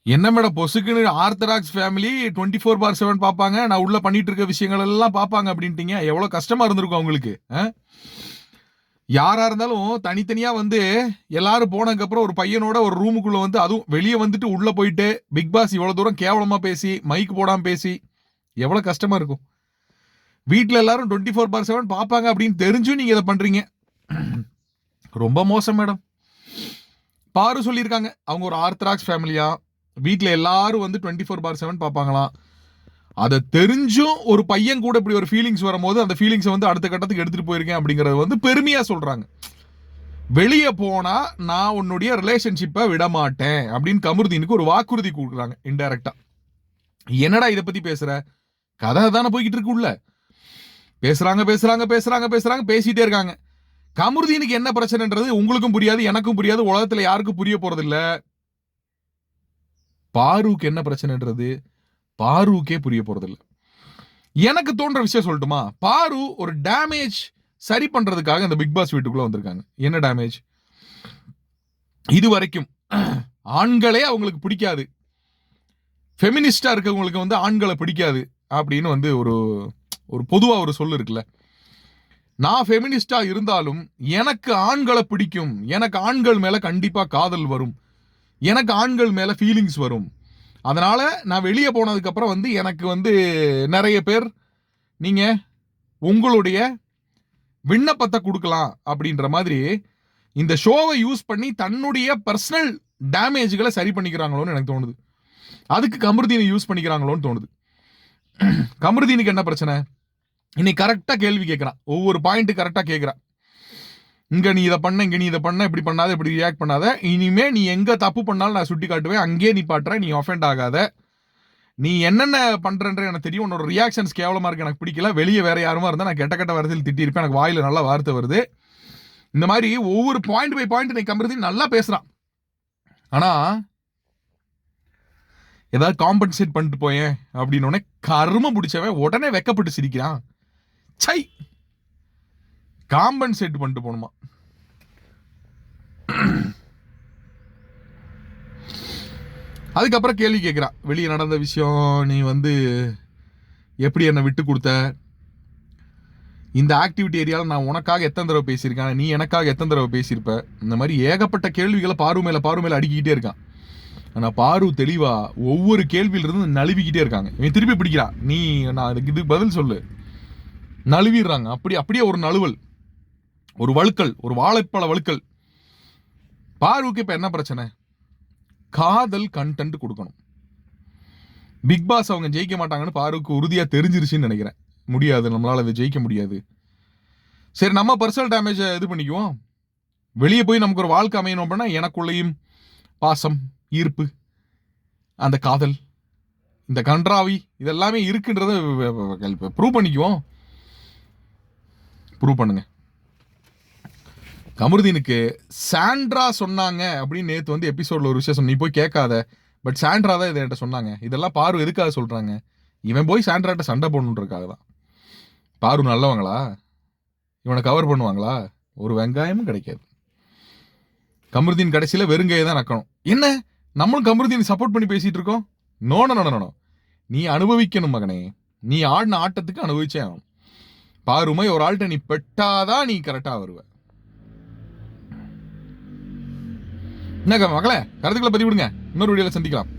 என்ன மேடம் பொசுக்குன்னு orthodox family 24/7 பார்ப்பாங்க, நான் உள்ள பண்ணிட்டு இருக்க விஷயங்கள் எல்லாம் பார்ப்பாங்க அப்படின்ட்டீங்க. எவ்வளவு கஷ்டமா இருந்திருக்கும் அவங்களுக்கு. யாரா இருந்தாலும் தனித்தனியா வந்து எல்லாரும் போனதுக்கு அப்புறம் ஒரு பையனோட ஒரு ரூமுக்குள்ள வந்து அதுவும் வெளியே வந்துட்டு உள்ள போயிட்டு பிக் பாஸ் இவ்வளவு தூரம் கேவலமா பேசி மைக் போடாம பேசி எவ்வளவு கஷ்டமா இருக்கும். வீட்டுல எல்லாரும் 24/7 பார்ப்பாங்க அப்படின்னு தெரிஞ்சும் நீங்க இதை பண்றீங்க. ரொம்ப மோசம் மேடம். பாரு சொல்லியிருக்காங்க அவங்க ஒரு ஆர்த்தடாக்ஸ் ஃபேமிலியா, வீட்டுல எல்லாரும் வந்து 24/7 பார்ப்பாங்களாம். அதை தெரிஞ்சும் ஒரு பையன் கூட இப்படி ஒரு ஃபீலிங்ஸ் வரும்போது அந்த ஃபீலிங்ஸை வந்து அடுத்த கட்டத்துக்கு எடுத்துட்டு போயிருக்கேன் அப்படிங்கறது வந்து பெருமையா சொல்றாங்க. வெளியே போனா நான் உன்னுடைய ரிலேஷன்ஷிப்பை விட மாட்டேன் அப்படின்னு கமருதீனுக்கு ஒரு வாக்குறுதி கொடுக்குறாங்க இன்டைரக்டா. என்னடா இதை பத்தி பேசுற, கதை தானே போய்கிட்டு இருக்கு. உள்ள பேசுறாங்க பேசுறாங்க பேசுறாங்க பேசுறாங்க பேசிட்டே இருக்காங்க. கமருதீனுக்கு என்ன பிரச்சனைன்றது உங்களுக்கும் புரியாது, எனக்கும் புரியாது, உலகத்துல யாருக்கும் புரிய போறது இல்ல. பாருக்கு என்ன பிரச்சனைன்றது பாருக்கே புரிய போறது இல்ல. எனக்கு தோன்ற விஷயம் சொல்லட்டுமா, பாரு ஒரு டேமேஜ் சரி பண்றதுக்காக இந்த பிக் பாஸ் வீட்டுக்குள்ள வந்திருக்காங்க. என்ன டேமேஜ்? இது வரைக்கும் ஆண்களே அவங்களுக்கு பிடிக்காது, ஃபெமினிஸ்டா இருக்கவங்களுக்கு வந்து ஆண்களை பிடிக்காது அப்படின்னு வந்து ஒரு ஒரு பொதுவா ஒரு சொல்லு இருக்குல்ல. நான் ஃபெமினிஸ்டா இருந்தாலும் எனக்கு ஆண்களை பிடிக்கும், எனக்கு ஆண்கள் மேல கண்டிப்பா காதல் வரும், எனக்கு ஆண்கள் மேல ஃபீலிங்ஸ் வரும். அதனால நான் வெளியே போனதுக்கு அப்புறம் வந்து எனக்கு வந்து நிறைய பேர் நீங்க உங்களுடைய விண்ணப்பத்தை கொடுக்கலாம் அப்படின்ற மாதிரி இந்த ஷோவை யூஸ் பண்ணி தன்னுடைய பர்சனல் டேமேஜ்களை சரி பண்ணிக்கிறாங்களோன்னு எனக்கு தோணுது. அதுக்கு கமருதீனை யூஸ் பண்ணிக்கிறாங்களோன்னு தோணுது. கமருதீனுக்கு என்ன பிரச்சனை? இன்னைக்கு கரெக்டா கேள்வி கேட்கிறான், ஒவ்வொரு பாயிண்ட் கரெக்டா கேட்கிறான். இங்க நீ இதை பண்ண, இங்க நீ இதை பண்ண, இப்படி பண்ணாத, இப்படி ரியாக்ட் பண்ணாத, இனிமே நீ எங்க தப்பு பண்ணாலும் நான் சுட்டி காட்டுவேன், அங்கேயே நீ பாட்டுற, நீ ஆஃபெண்ட் ஆகாத, நீ என்னென்ன பண்றன்ற எனக்கு தெரியும், உன்னோட ரியாக்ஷன்ஸ் கேவலமா இருக்கு, எனக்கு பிடிக்கல, வெளியே வேற யாருமா இருந்தா நான் கெட்ட கெட்ட வார்த்தையில் திட்டிருப்பேன், எனக்கு வாயில நல்ல வார்த்தை வருது. இந்த மாதிரி ஒவ்வொரு பாயிண்ட் பை பாயிண்ட் நீ கமருதீன் நல்லா பேசுறான். ஆனா ஏதாவது காம்பன்சேட் பண்ணிட்டு போயேன் அப்படின்னு உடனே கரும பிடிச்சவன் உடனே வெக்கப்பட்டு சிரிக்கிறான். சை, காம்பன்சேட் பண்ணிட்டு போணுமா? அதுக்கப்புறம் கேள்வி கேட்கிறான், வெளியே நடந்த விஷயம் நீ வந்து எப்படி என்னை விட்டு கொடுத்த, இந்த ஆக்டிவிட்டி ஏரியாவில் நான் உனக்காக எத்தனை தடவை பேசியிருக்கேன், நீ எனக்காக எத்தனை தடவை பேசியிருப்ப, இந்த மாதிரி ஏகப்பட்ட கேள்விகளை பாரு மேல அடிக்கிட்டே இருக்கான். ஆனா பாரு தெளிவா ஒவ்வொரு கேள்வியிலிருந்து நழுவிக்கிட்டே இருக்காங்க. இவன் திருப்பி பிடிக்கிறான், நீ நான் அதுக்கு இது பதில் சொல்லு, நழுவிடுறாங்க. அப்படியே ஒரு நழுவல், ஒரு வழுக்கல், ஒரு வாழைப்பழ வழுக்கல். பாருக்கு இப்ப என்ன பிரச்சனை? காதல் கண்டென்ட் கொடுக்கணும். பிக் பாஸ் அவங்க ஜெயிக்க மாட்டாங்கன்னு பாருக்கு உறுதியா தெரிஞ்சிருச்சுன்னு நினைக்கிறேன். முடியாது, நம்மளால அதை ஜெயிக்க முடியாது. சரி, நம்ம பர்சனல் டேமேஜ் இது பண்ணிக்குவோம். வெளியே போய் நமக்கு ஒரு வாழ்க்கை அமையணும் அப்படின்னா எனக்குள்ளேயும் பாசம், ஈர்ப்பு, அந்த காதல், இந்த கன்றாவி இதெல்லாமே இருக்குன்றத ப்ரூவ் பண்ணிக்குவோம். ப்ரூவ் பண்ணுங்க. கமருதீனுக்கு சாண்ட்ரா சொன்னாங்க அப்படின்னு நேற்று வந்து எபிசோட்ல ஒரு விஷயம் நீ போய் கேட்காத, பட் சாண்ட்ரா தான் இதை என்கிட்ட சொன்னாங்க. இதெல்லாம் பாரு எதுக்காக சொல்றாங்க? இவன் போய் சாண்ட்ராட்ட சண்டை போடணுன்றதுக்காக தான். பாரு நல்லவங்களா? இவனை கவர் பண்ணுவாங்களா? ஒரு வெங்காயமும் கிடைக்காது. கமருதீன் கடைசியில வெறுங்கையை தான் நக்கணும். என்ன நம்மளும் கமருதீன் சப்போர்ட் பண்ணி பேசிட்டு இருக்கோம்? நோ, நீ அனுபவிக்கணும் மகனே, நீ ஆடின ஆட்டத்துக்கு அனுபவிச்சே ஆகணும். பாருமை ஒரு ஆள்கிட்ட நீ பெட்டாதான் நீ கரெக்டா வருவ. என்ன மகளே, கருத்துக்களை பதிவிடுங்க. இன்னொரு வீடியோல சந்திக்கலாம்.